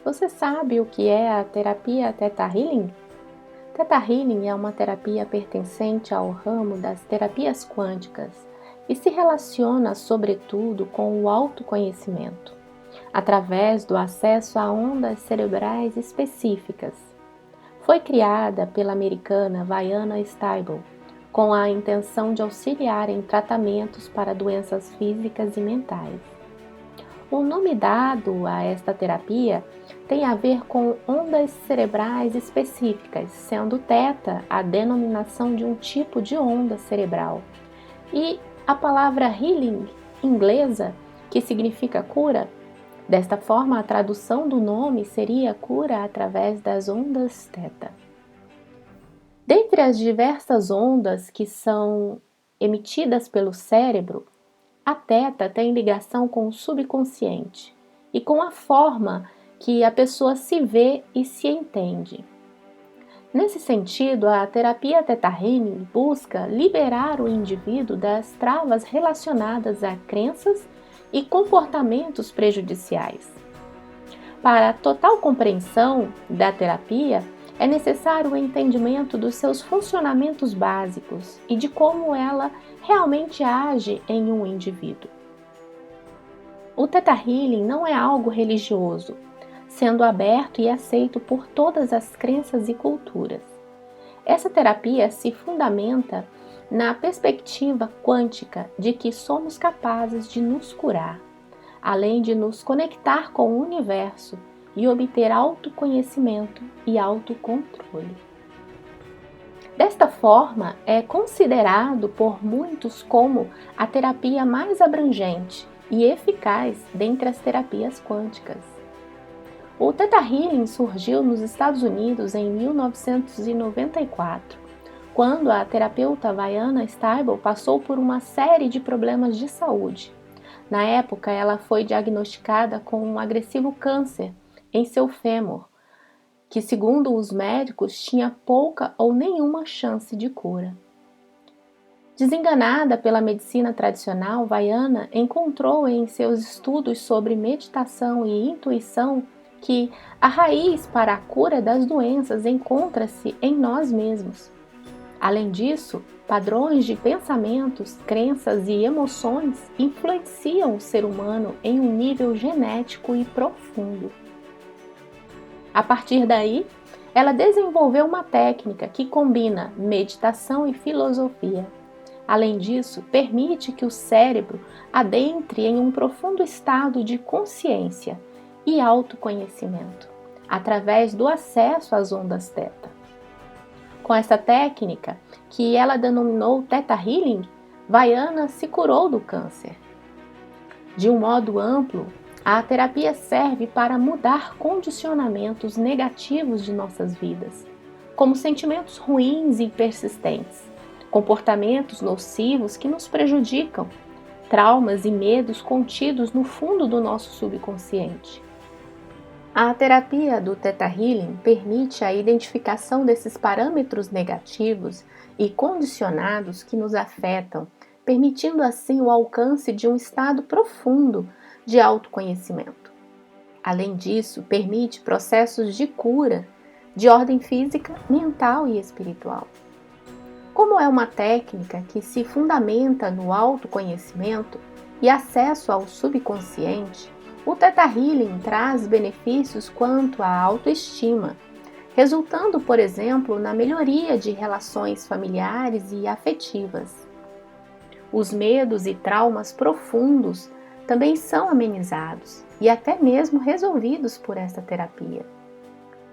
Você sabe o que é a terapia Theta Healing? Theta Healing é uma terapia pertencente ao ramo das terapias quânticas e se relaciona sobretudo com o autoconhecimento, através do acesso a ondas cerebrais específicas. Foi criada pela americana Diana Steibel, com a intenção de auxiliar em tratamentos para doenças físicas e mentais. O nome dado a esta terapia tem a ver com ondas cerebrais específicas, sendo θ a denominação de um tipo de onda cerebral. E a palavra healing, inglesa, que significa cura, desta forma a tradução do nome seria cura através das ondas θ. Dentre as diversas ondas que são emitidas pelo cérebro, a θ tem ligação com o subconsciente e com a forma que a pessoa se vê e se entende. Nesse sentido, a terapia Theta Healing busca liberar o indivíduo das travas relacionadas a crenças e comportamentos prejudiciais. Para a total compreensão da terapia, é necessário o entendimento dos seus funcionamentos básicos e de como ela realmente age em um indivíduo. O Theta Healing não é algo religioso, sendo aberto e aceito por todas as crenças e culturas. Essa terapia se fundamenta na perspectiva quântica de que somos capazes de nos curar, além de nos conectar com o universo e obter autoconhecimento e autocontrole. Desta forma, é considerado por muitos como a terapia mais abrangente e eficaz dentre as terapias quânticas. O Theta Healing surgiu nos Estados Unidos em 1994, quando a terapeuta Diana Steibel passou por uma série de problemas de saúde. Na época, ela foi diagnosticada com um agressivo câncer em seu fêmur, que, segundo os médicos, tinha pouca ou nenhuma chance de cura. Desenganada pela medicina tradicional, Diana encontrou em seus estudos sobre meditação e intuição que a raiz para a cura das doenças encontra-se em nós mesmos. Além disso, padrões de pensamentos, crenças e emoções influenciam o ser humano em um nível genético e profundo. A partir daí, ela desenvolveu uma técnica que combina meditação e filosofia. Além disso, permite que o cérebro adentre em um profundo estado de consciência e autoconhecimento, através do acesso às ondas θ. Com essa técnica, que ela denominou Theta Healing, Diana se curou do câncer. De um modo amplo, a terapia serve para mudar condicionamentos negativos de nossas vidas, como sentimentos ruins e persistentes, comportamentos nocivos que nos prejudicam, traumas e medos contidos no fundo do nosso subconsciente. A terapia do Theta Healing permite a identificação desses parâmetros negativos e condicionados que nos afetam, permitindo assim o alcance de um estado profundo de autoconhecimento. Além disso, permite processos de cura de ordem física, mental e espiritual. Como é uma técnica que se fundamenta no autoconhecimento e acesso ao subconsciente, o Theta Healing traz benefícios quanto à autoestima, resultando, por exemplo, na melhoria de relações familiares e afetivas. Os medos e traumas profundos também são amenizados e até mesmo resolvidos por esta terapia.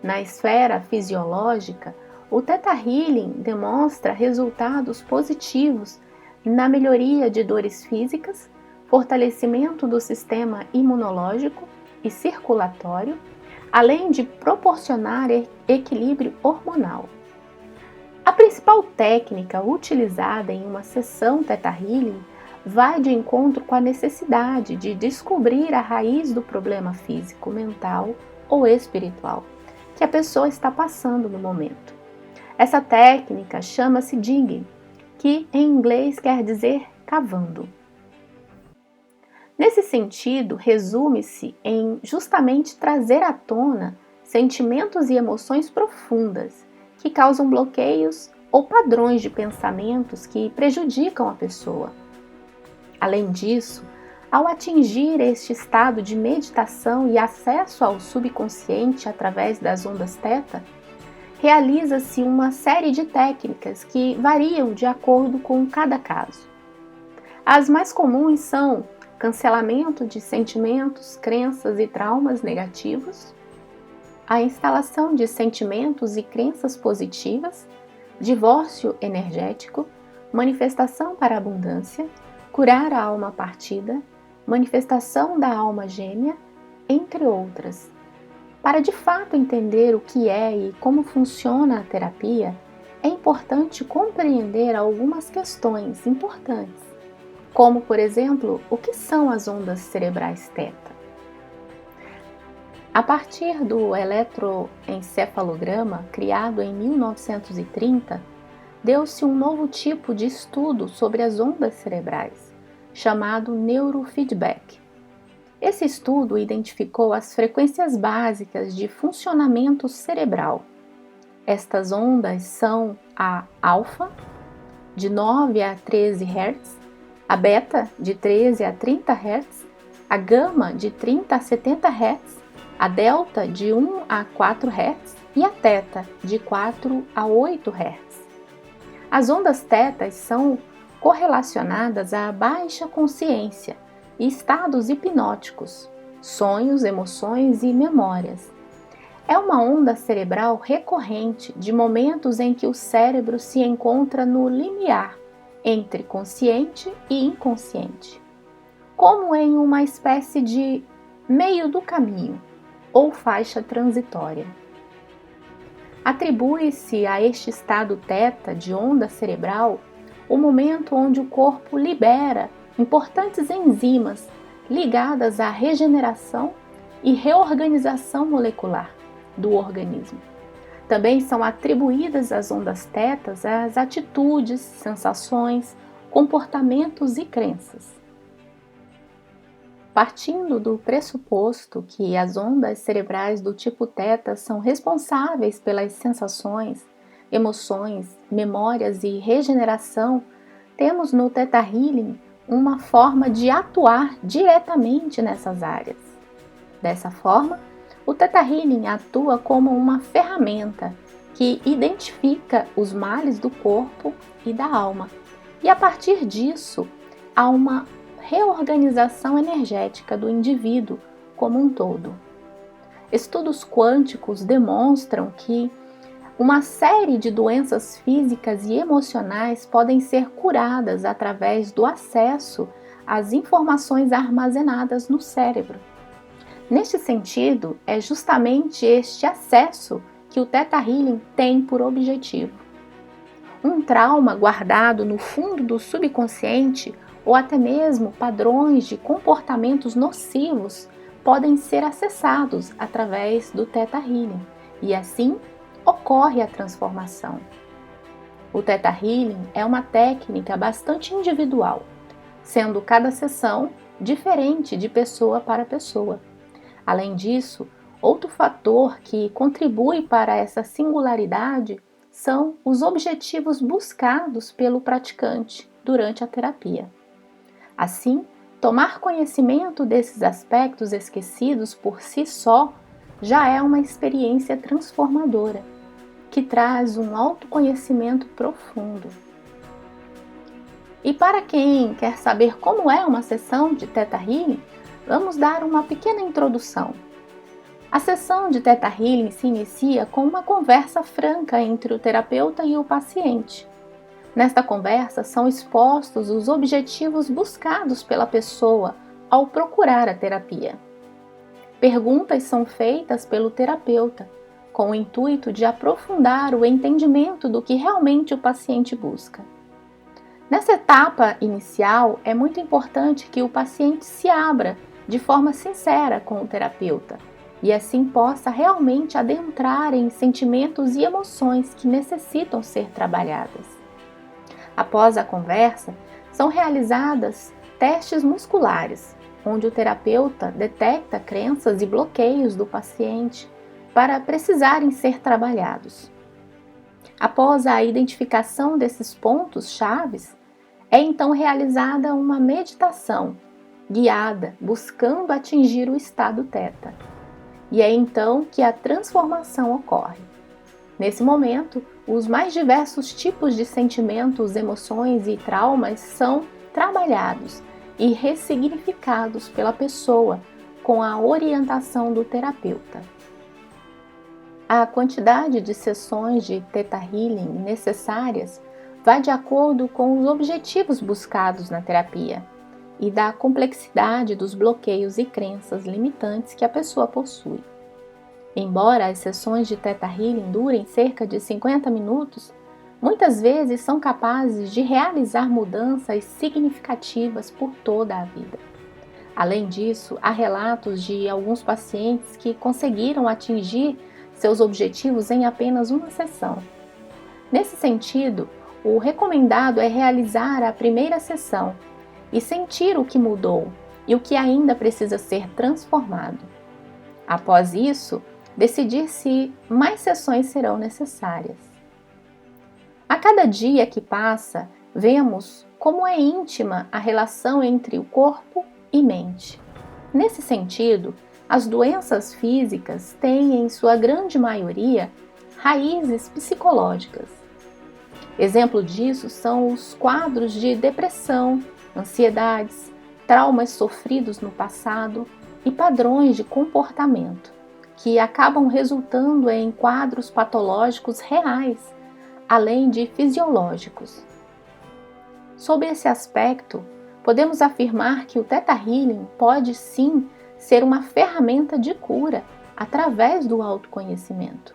Na esfera fisiológica, o Theta Healing demonstra resultados positivos na melhoria de dores físicas, fortalecimento do sistema imunológico e circulatório, além de proporcionar equilíbrio hormonal. A principal técnica utilizada em uma sessão Theta Healing vai de encontro com a necessidade de descobrir a raiz do problema físico, mental ou espiritual que a pessoa está passando no momento. Essa técnica chama-se digging, que em inglês quer dizer cavando. Nesse sentido, resume-se em justamente trazer à tona sentimentos e emoções profundas que causam bloqueios ou padrões de pensamentos que prejudicam a pessoa. Além disso, ao atingir este estado de meditação e acesso ao subconsciente através das ondas θ, realiza-se uma série de técnicas que variam de acordo com cada caso. As mais comuns são cancelamento de sentimentos, crenças e traumas negativos, a instalação de sentimentos e crenças positivas, divórcio energético, manifestação para a abundância, curar a alma partida, manifestação da alma gêmea, entre outras. Para de fato entender o que é e como funciona a terapia, é importante compreender algumas questões importantes, como, por exemplo, o que são as ondas cerebrais θ. A partir do eletroencefalograma, criado em 1930, deu-se um novo tipo de estudo sobre as ondas cerebrais, chamado neurofeedback. Esse estudo identificou as frequências básicas de funcionamento cerebral. Estas ondas são a alfa, de 9 a 13 Hz, a beta, de 13 a 30 Hz, a gama, de 30 a 70 Hz, a delta, de 1 a 4 Hz e a θ, de 4 a 8 Hz. As ondas θ são correlacionadas à baixa consciência e estados hipnóticos, sonhos, emoções e memórias. É uma onda cerebral recorrente de momentos em que o cérebro se encontra no limiar entre consciente e inconsciente, como em uma espécie de meio do caminho ou faixa transitória. Atribui-se a este estado θ de onda cerebral o momento onde o corpo libera importantes enzimas ligadas à regeneração e reorganização molecular do organismo. Também são atribuídas às ondas θ as atitudes, sensações, comportamentos e crenças. Partindo do pressuposto que as ondas cerebrais do tipo θ são responsáveis pelas sensações, emoções, memórias e regeneração, temos no Theta Healing uma forma de atuar diretamente nessas áreas. Dessa forma, o Theta Healing atua como uma ferramenta que identifica os males do corpo e da alma, e a partir disso há uma reorganização energética do indivíduo como um todo. Estudos quânticos demonstram que uma série de doenças físicas e emocionais podem ser curadas através do acesso às informações armazenadas no cérebro. Neste sentido, é justamente este acesso que o Theta Healing tem por objetivo. Um trauma guardado no fundo do subconsciente ou até mesmo padrões de comportamentos nocivos podem ser acessados através do Theta Healing e assim ocorre a transformação. O Theta Healing é uma técnica bastante individual, sendo cada sessão diferente de pessoa para pessoa. Além disso, outro fator que contribui para essa singularidade são os objetivos buscados pelo praticante durante a terapia. Assim, tomar conhecimento desses aspectos esquecidos por si só já é uma experiência transformadora, que traz um autoconhecimento profundo. E para quem quer saber como é uma sessão de Theta Healing, vamos dar uma pequena introdução. A sessão de Theta Healing se inicia com uma conversa franca entre o terapeuta e o paciente. Nesta conversa são expostos os objetivos buscados pela pessoa ao procurar a terapia. Perguntas são feitas pelo terapeuta, com o intuito de aprofundar o entendimento do que realmente o paciente busca. Nessa etapa inicial, é muito importante que o paciente se abra de forma sincera com o terapeuta e assim possa realmente adentrar em sentimentos e emoções que necessitam ser trabalhadas. Após a conversa, são realizadas testes musculares, onde o terapeuta detecta crenças e bloqueios do paciente para precisarem ser trabalhados. Após a identificação desses pontos chaves, é então realizada uma meditação guiada, buscando atingir o estado teta. E é então que a transformação ocorre. Nesse momento, os mais diversos tipos de sentimentos, emoções e traumas são trabalhados e ressignificados pela pessoa com a orientação do terapeuta. A quantidade de sessões de Theta Healing necessárias vai de acordo com os objetivos buscados na terapia e da complexidade dos bloqueios e crenças limitantes que a pessoa possui. Embora as sessões de Theta Healing durem cerca de 50 minutos, muitas vezes são capazes de realizar mudanças significativas por toda a vida. Além disso, há relatos de alguns pacientes que conseguiram atingir seus objetivos em apenas uma sessão. Nesse sentido, o recomendado é realizar a primeira sessão e sentir o que mudou e o que ainda precisa ser transformado. Após isso, decidir se mais sessões serão necessárias. A cada dia que passa, vemos como é íntima a relação entre o corpo e mente. Nesse sentido, as doenças físicas têm, em sua grande maioria, raízes psicológicas. Exemplo disso são os quadros de depressão, ansiedades, traumas sofridos no passado e padrões de comportamento, que acabam resultando em quadros patológicos reais, além de fisiológicos. Sob esse aspecto, podemos afirmar que o Theta Healing pode sim ser uma ferramenta de cura através do autoconhecimento.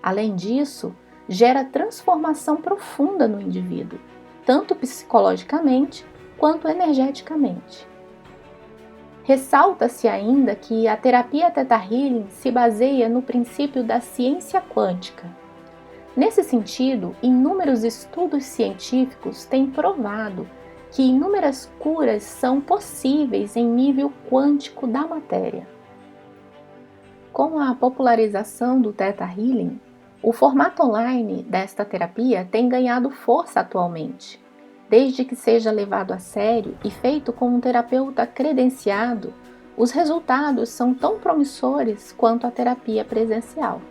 Além disso, gera transformação profunda no indivíduo, tanto psicologicamente quanto energeticamente. Ressalta-se ainda que a terapia Theta Healing se baseia no princípio da ciência quântica. Nesse sentido, inúmeros estudos científicos têm provado que inúmeras curas são possíveis em nível quântico da matéria. Com a popularização do Theta Healing, o formato online desta terapia tem ganhado força atualmente. Desde que seja levado a sério e feito com um terapeuta credenciado, os resultados são tão promissores quanto a terapia presencial.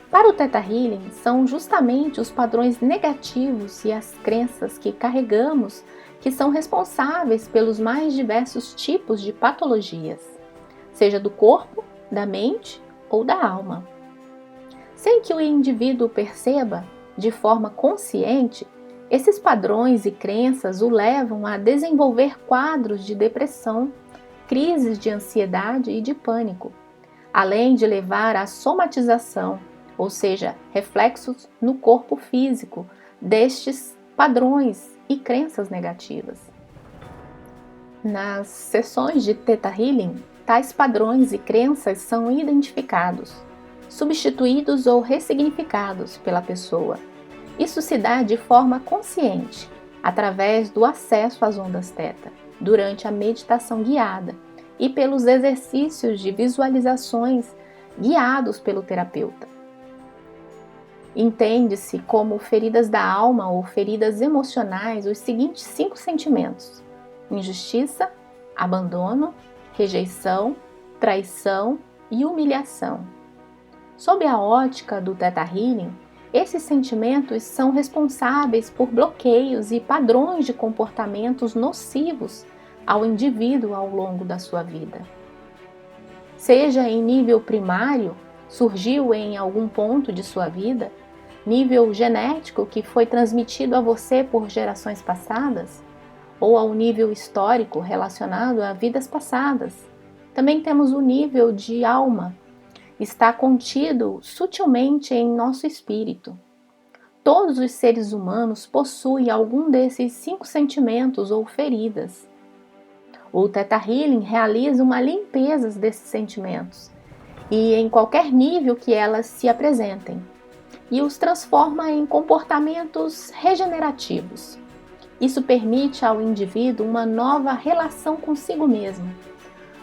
Para o Theta Healing, são justamente os padrões negativos e as crenças que carregamos que são responsáveis pelos mais diversos tipos de patologias, seja do corpo, da mente ou da alma. Sem que o indivíduo perceba, de forma consciente, esses padrões e crenças o levam a desenvolver quadros de depressão, crises de ansiedade e de pânico, além de levar à somatização, ou seja, reflexos no corpo físico destes padrões e crenças negativas. Nas sessões de Theta Healing, tais padrões e crenças são identificados, substituídos ou ressignificados pela pessoa. Isso se dá de forma consciente, através do acesso às ondas Theta, durante a meditação guiada e pelos exercícios de visualizações guiados pelo terapeuta. Entende-se como feridas da alma ou feridas emocionais os seguintes 5 sentimentos: injustiça, abandono, rejeição, traição e humilhação. Sob a ótica do Theta Healing, esses sentimentos são responsáveis por bloqueios e padrões de comportamentos nocivos ao indivíduo ao longo da sua vida. Seja em nível primário, surgiu em algum ponto de sua vida, nível genético que foi transmitido a você por gerações passadas, ou ao nível histórico relacionado a vidas passadas. Também temos o nível de alma, está contido sutilmente em nosso espírito. Todos os seres humanos possuem algum desses 5 sentimentos ou feridas. O Theta Healing realiza uma limpeza desses sentimentos, e em qualquer nível que elas se apresentem, e os transforma em comportamentos regenerativos. Isso permite ao indivíduo uma nova relação consigo mesmo,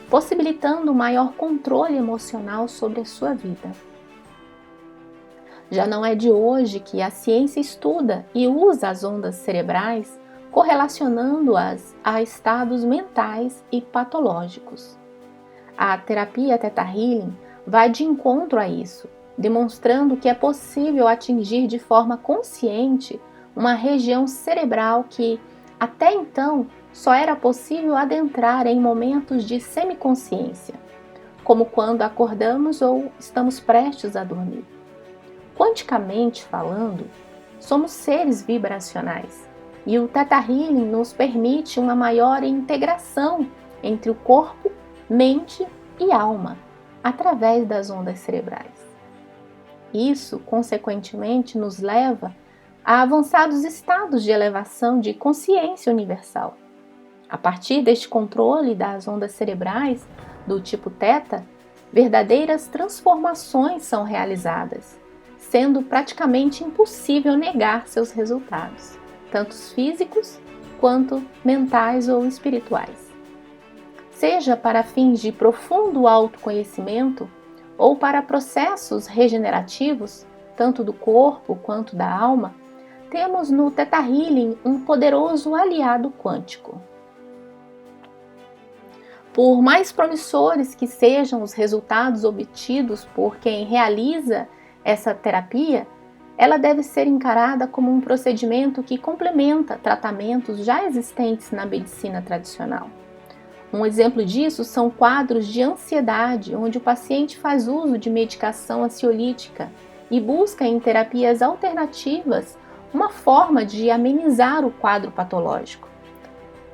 possibilitando um maior controle emocional sobre a sua vida. Já não é de hoje que a ciência estuda e usa as ondas cerebrais, correlacionando-as a estados mentais e patológicos. A terapia Theta Healing vai de encontro a isso, demonstrando que é possível atingir de forma consciente uma região cerebral que, até então, só era possível adentrar em momentos de semiconsciência, como quando acordamos ou estamos prestes a dormir. Quanticamente falando, somos seres vibracionais e o Theta Healing nos permite uma maior integração entre o corpo, mente e alma através das ondas cerebrais. Isso, consequentemente, nos leva a avançados estados de elevação de consciência universal. A partir deste controle das ondas cerebrais do tipo Theta, verdadeiras transformações são realizadas, sendo praticamente impossível negar seus resultados, tanto físicos quanto mentais ou espirituais. Seja para fins de profundo autoconhecimento ou para processos regenerativos, tanto do corpo quanto da alma, temos no Theta Healing um poderoso aliado quântico. Por mais promissores que sejam os resultados obtidos por quem realiza essa terapia, ela deve ser encarada como um procedimento que complementa tratamentos já existentes na medicina tradicional. Um exemplo disso são quadros de ansiedade, onde o paciente faz uso de medicação ansiolítica e busca em terapias alternativas uma forma de amenizar o quadro patológico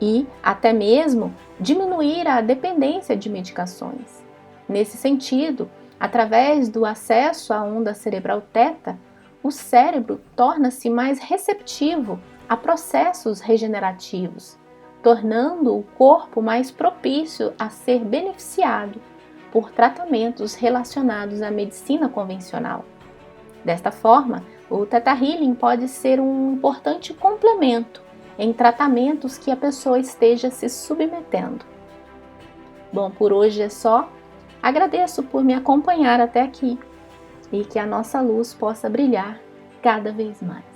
e até mesmo diminuir a dependência de medicações. Nesse sentido, através do acesso à onda cerebral Theta, o cérebro torna-se mais receptivo a processos regenerativos, tornando o corpo mais propício a ser beneficiado por tratamentos relacionados à medicina convencional. Desta forma, o Theta Healing pode ser um importante complemento em tratamentos que a pessoa esteja se submetendo. Bom, por hoje é só. Agradeço por me acompanhar até aqui e que a nossa luz possa brilhar cada vez mais.